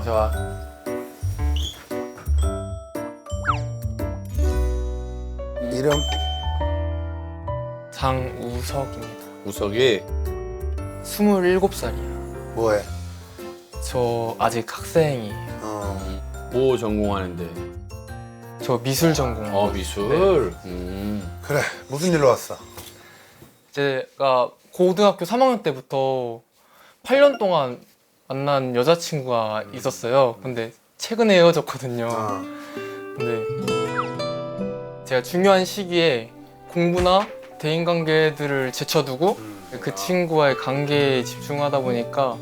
나한테 와. 이름? 장우석입니다. 우석이 27살이에요. 뭐해? 저 아직 학생이에요. 뭐 전공하는데? 저 미술 전공. 미술. 그래, 무슨 일로 왔어? 제가 고등학교 3학년 때부터 8년 동안 만난 여자친구가 있었어요. 근데 최근에 헤어졌거든요. 근데 제가 중요한 시기에 공부나 대인관계들을 제쳐두고 그 친구와의 관계에 집중하다 보니까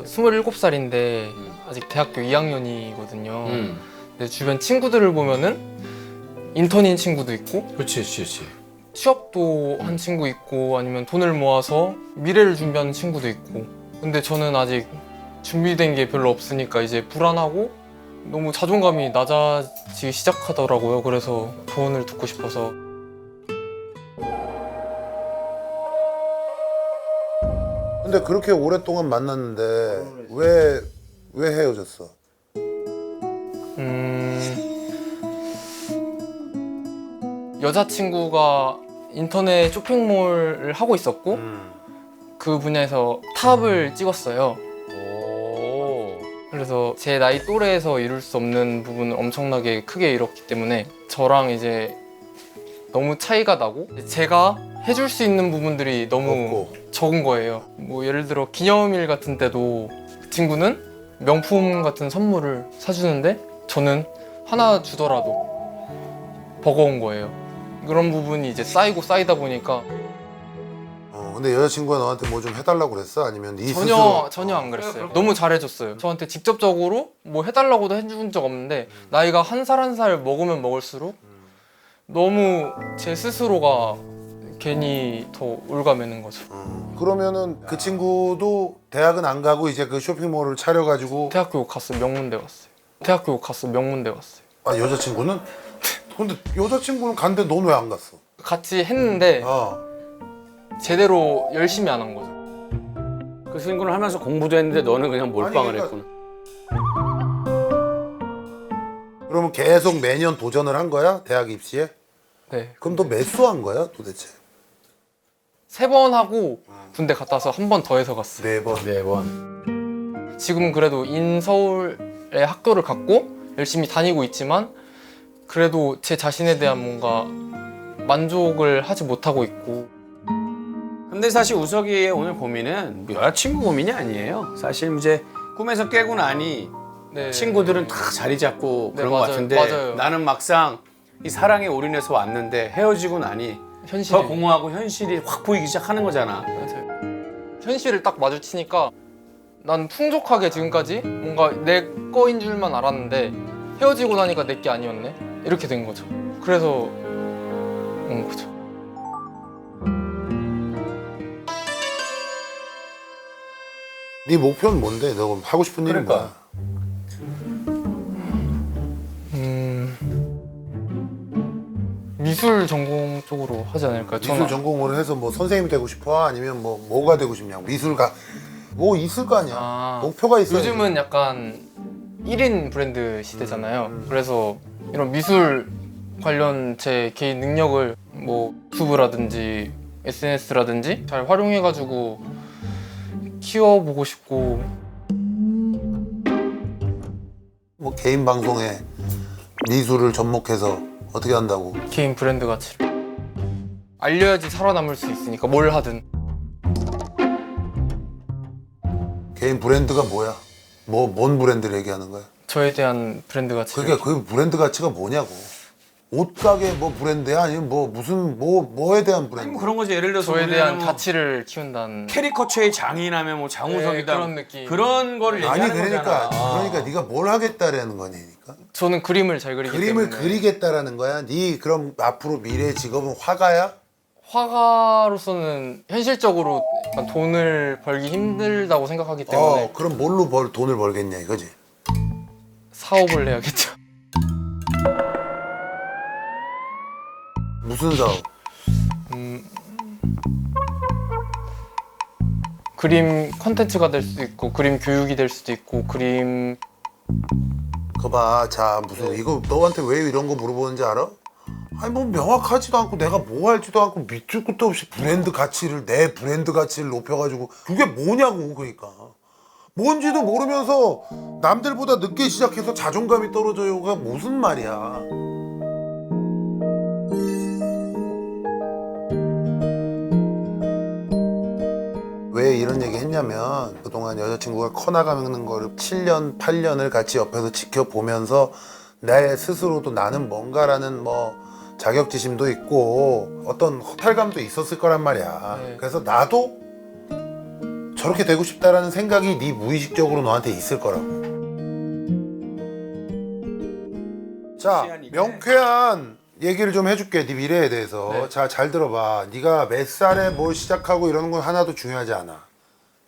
27살인데 아직 대학교 2학년이거든요. 근데 주변 친구들을 보면은 인턴인 친구도 있고 그렇지, 그렇지. 취업도 한 친구 있고 아니면 돈을 모아서 미래를 준비하는 친구도 있고 근데 저는 아직 준비된 게 별로 없으니까 이제 불안하고 너무 자존감이 낮아지기 시작하더라고요. 그래서 조언을 듣고 싶어서. 근데 그렇게 오랫동안 만났는데 왜 헤어졌어? 여자친구가 인터넷 쇼핑몰을 하고 있었고 그 분야에서 탑을 찍었어요. 그래서 제 나이 또래에서 이룰 수 없는 부분을 엄청나게 크게 이뤘기 때문에 저랑 이제 너무 차이가 나고 제가 해줄 수 있는 부분들이 너무 적은 거예요. 뭐 예를 들어 기념일 같은 때도 그 친구는 명품 같은 선물을 사주는데 저는 하나 주더라도 버거운 거예요. 그런 부분이 이제 쌓이고 쌓이다 보니까 근데 여자친구가 너한테 뭐 좀 해달라고 그랬어? 아니면 네 스스로? 전혀 안 그랬어요. 너무 잘해줬어요. 저한테 직접적으로 뭐 해달라고도 해준 적 없는데 나이가 한 살 한 살 먹으면 먹을수록 너무 제 스스로가 괜히 더 올가매는 거죠. 그러면은 그 친구도 대학은 안 가고 이제 그 쇼핑몰을 차려가지고 대학교 갔어요. 명문대 갔어요. 대학교 갔어요. 명문대 갔어요. 아 여자친구는? 근데 여자친구는 간데 넌 왜 안 갔어? 같이 했는데 제대로 열심히 안 한 거죠. 그 친구는 하면서 공부도 했는데 너는 그냥 몰빵을 아니, 했구나. 그러면 계속 매년 도전을 한 거야? 대학 입시에? 네. 그럼 너 몇 수 한 거야 도대체? 3번 하고 군대 갔다 와서 한 번 더 해서 갔어요. 4번. 4번. 지금은 그래도 인서울에 학교를 갔고 열심히 다니고 있지만 그래도 제 자신에 대한 뭔가 만족을 하지 못하고 있고. 근데 사실 우석이의 오늘 고민은 여자친구 고민이 아니에요. 사실 이제 꿈에서 깨고 나니 네. 친구들은 다 자리 잡고 네, 그런 것 맞아요. 같은데 맞아요. 나는 막상 이 사랑에 올인해서 왔는데 헤어지고 나니 현실이 더 공허하고 현실이 확 보이기 시작하는 거잖아. 맞아요. 현실을 딱 마주치니까 난 풍족하게 지금까지 뭔가 내 거인 줄만 알았는데 헤어지고 나니까 내 게 아니었네 이렇게 된 거죠. 그래서 온 거죠. 네 목표는 뭔데? 너 하고 싶은 일은 뭐야? 미술 전공 쪽으로 하지 않을까요? 미술 전공을 해서 뭐 선생님이 되고 싶어? 아니면 뭐가 되고 싶냐고? 미술가 뭐 있을 거 아니야? 목표가 있어야지. 요즘은 약간 1인 브랜드 시대잖아요. 그래서 이런 미술 관련 제 개인 능력을 뭐 유튜브라든지 SNS라든지 잘 활용해가지고 키워보고 싶고. 뭐 개인 방송에 미술을 접목해서 어떻게 한다고? 개인 브랜드 가치를 알려야지 살아남을 수 있으니까 뭘 하든. 개인 브랜드가 뭐야? 뭔 브랜드를 얘기하는 거야? 저에 대한 브랜드 가치를. 그게 그 브랜드 가치가 뭐냐고? 옷가게 뭐 브랜드야? 아니면 뭐 무슨 뭐에 대한 브랜드? 뭐 그런 거지. 예를 들어서 저에 대한 뭐 가치를 키운다는. 캐리커처의 장인하면 뭐 장우석이다 네, 그런 느낌. 그런 거를 아니 얘기하는 그러니까 거잖아. 네가 뭘 하겠다라는 거니까. 저는 그림을 잘 그리기 그림을 때문에. 그리겠다라는 거야. 네 그럼 앞으로 미래의 직업은 화가야? 화가로서는 현실적으로 약간 돈을 벌기 힘들다고 생각하기 때문에 그럼 돈을 벌겠냐 이거지? 사업을 해야겠죠. 무슨 사업? 그림 컨텐츠가 될 수도 있고 그림 교육이 될 수도 있고 그림 그거 봐. 자, 무슨 이거 너한테 왜 이런 거 물어보는지 알아? 아니 뭐 명확하지도 않고 내가 뭐 할지도 않고 밑줄 끝도 없이 내 브랜드 가치를 높여가지고 그게 뭐냐고. 그러니까 뭔지도 모르면서 남들보다 늦게 시작해서 자존감이 떨어져요가 무슨 말이야. 왜 이런 얘기 했냐면 그동안 여자친구가 커나가는 거를 7년, 8년을 같이 옆에서 지켜보면서 내 스스로도 나는 뭔가라는 뭐 자격지심도 있고 어떤 허탈감도 있었을 거란 말이야. 네. 그래서 나도 저렇게 되고 싶다라는 생각이 네 무의식적으로 너한테 있을 거라고. 자, 명쾌한 얘기를 좀 해줄게. 네 미래에 대해서. 네. 자, 잘 들어봐. 네가 몇 살에 뭘 시작하고 이러는 건 하나도 중요하지 않아.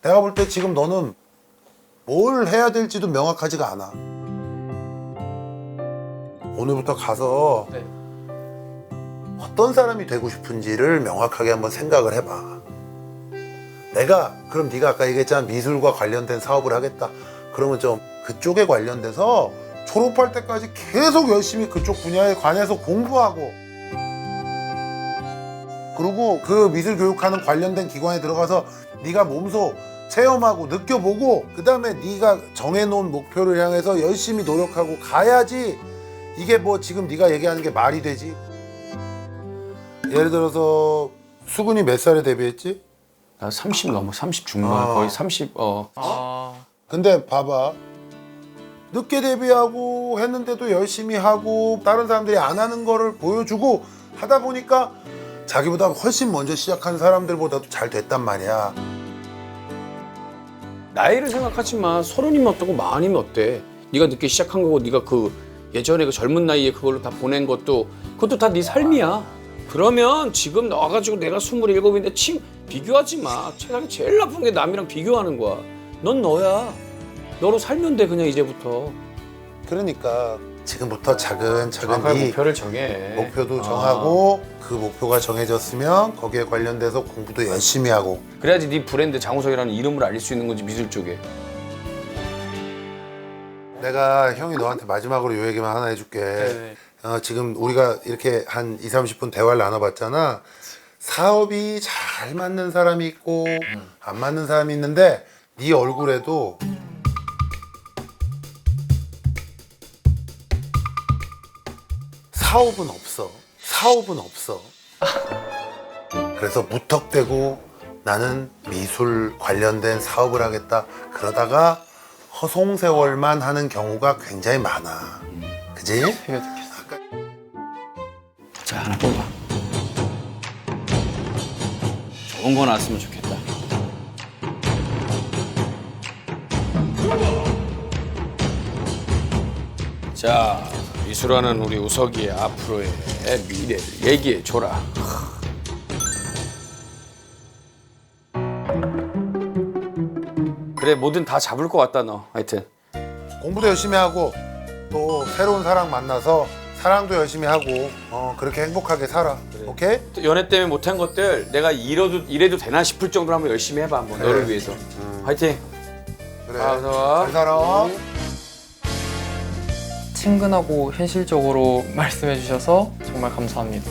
내가 볼 때 지금 너는 뭘 해야 될지도 명확하지가 않아. 오늘부터 가서 네. 어떤 사람이 되고 싶은지를 명확하게 한번 생각을 해봐. 내가 그럼 네가 아까 얘기했잖아. 미술과 관련된 사업을 하겠다. 그러면 좀 그쪽에 관련돼서 졸업할 때까지 계속 열심히 그쪽 분야에 관해서 공부하고, 그리고 그 미술 교육하는 관련된 기관에 들어가서 네가 몸소 체험하고 느껴보고, 그 다음에 네가 정해놓은 목표를 향해서 열심히 노력하고 가야지 이게 뭐 지금 네가 얘기하는 게 말이 되지. 예를 들어서 수근이 몇 살에 데뷔했지? 나 30 넘어 30 중반 거의 30 근데 봐봐, 늦게 데뷔하고 했는데도 열심히 하고 다른 사람들이 안 하는 거를 보여주고 하다 보니까 자기보다 훨씬 먼저 시작한 사람들보다도 잘 됐단 말이야. 나이를 생각하지 마. 30이면 어떻고 40이면 어때? 네가 늦게 시작한 거고 네가 그 예전에 그 젊은 나이에 그걸로 다 보낸 것도 그것도 다 네 삶이야. 그러면 지금 나와가지고 내가 27인데 비교하지 마. 세상에 제일 나쁜 게 남이랑 비교하는 거야. 넌 너야. 너로 살면 돼 그냥 이제부터. 그러니까 지금부터 차근차근 정확한 네 목표를 정해. 목표도 정하고 그 목표가 정해졌으면 거기에 관련돼서 공부도 열심히 하고. 그래야지 네 브랜드 장우석이라는 이름을 알릴 수 있는 거지 미술 쪽에. 내가 형이 너한테 마지막으로 요 얘기만 하나 해줄게. 네. 지금 우리가 이렇게 한 2, 30분 대화를 나눠봤잖아. 사업이 잘 맞는 사람이 있고 안 맞는 사람이 있는데 네 얼굴에도 사업은 없어. 사업은 없어. 그래서 무턱대고 나는 미술 관련된 사업을 하겠다. 그러다가 허송세월만 하는 경우가 굉장히 많아. 그지? 되게 좋겠어. 자 하나 뽑아. 좋은 거 나왔으면 좋겠다. 자 미술하는 우리 우석이의 앞으로의 미래를 얘기해 줘라. 그래 뭐든 다 잡을 것 같다 너. 하여튼 공부도 열심히 하고 또 새로운 사랑 만나서 사랑도 열심히 하고 그렇게 행복하게 살아. 오케이? 또 연애 때문에 못한 것들 내가 이래도 되나 싶을 정도로 한번 열심히 해봐 한번 그래. 너를 위해서. 화이팅. 그래. 잘 살아. 친근하고 현실적으로 말씀해 주셔서 정말 감사합니다.